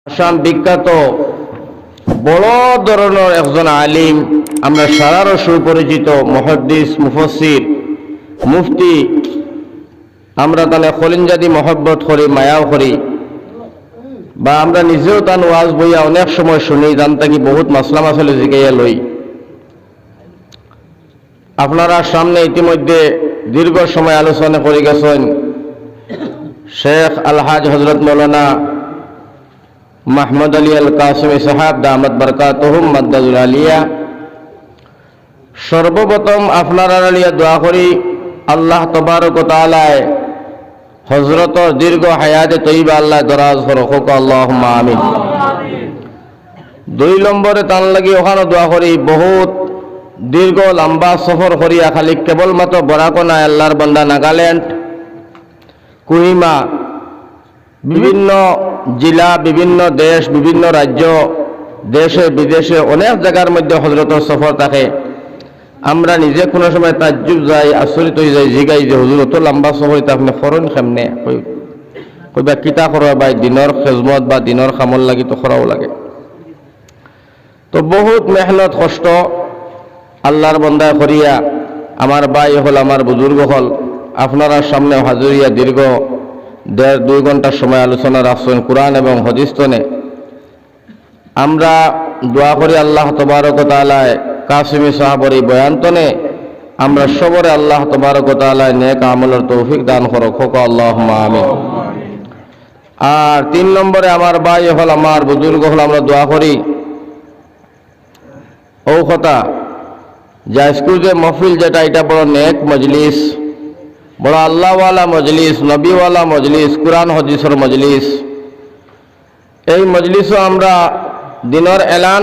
আসাম বিখ্যাত বড় ধরনের একজন আলিম, আমরা সারারও সুপরিচিত মুহাদ্দিস, মুফাসসির, মুফতি। আমরা তাহলে খলিঞ্জাদি মহব্বত করি, মায়াও করি, বা আমরা নিজেও তান ওয়াজ বইয়া অনেক সময় শুনি, জান থাকি বহুত মাসলা মাসালে জিগাইয়া লই। আপনারা সামনে ইতিমধ্যে দীর্ঘ সময় আলোচনা করে গেছেন শেখ আলহাজ হজরত মৌলানা মাহমুদ আলী আল কাসিমি সাহাব দামাত বরকাতুহুম মাদ্দাদুল আলিয়া। সর্বপ্রথম আপনারা লিয়া দোয়া করি আল্লাহ তবারক ওয়া তাআলায় হযরতর দীর্ঘ হায়াতে তৈবা আল্লাহ দরাজ করুক, আল্লাহুম্মা আমিন। দুই নম্বরে তান লাগি ওখানে দোয়া করি বহুত দীর্ঘ লম্বা সফর করিয়া খালি কেবলমাত্র বরাকনা আল্লাহর বান্দা নাগাল্যান্ড, কোহিমা, বিভিন্ন জেলা, বিভিন্ন দেশ, বিভিন্ন রাজ্য, দেশে বিদেশে অনেক জায়গার মধ্যে হজরতের সফর থাকে। আমরা নিজে কোনো সময় তাজ্জুব যাই, আচরিত হয়ে যাই, জিগাই যে হুজুর অত লম্বা সফর এটা আপনি ফরন কেমনে, কইবা কিতা করা বা দিনের খেজমত বা দিনের খামল লাগি তো করাও লাগে। তো বহুত মেহনত কষ্ট আল্লাহর বন্দা করিয়া আমার ভাই হল, আমার বুজুর্গ হল, আপনারা সামনে হাজুরিয়া দীর্ঘ 1.5-2 ঘন্টার সময় আলোচনা রাখছেন কুরআন এবং হাদিস তনে। আমরা দোয়া করি আল্লাহ তবারক ওয়া তাআলা কাসিমি সাহাবের এই বয়ান তনে আমরা সবরে আল্লাহ তবারক ওয়া তাআলা নেক আমলের তৌফিক দান করুক, আল্লাহুম্মা আমিন। আর 3 নম্বরে আমার ভাই হল, আমার বুজুর্গ হল, আমরা দোয়া করি ও কথা যে আজকের যে মহফিল যেটা, এটা বড় নেক মজলিস, বড় আল্লাহওয়ালা মজলিস, নবীওয়ালা মজলিস, কুরআন হাদিসের মজলিস। এই মজলিসও আমরা দিনের এলান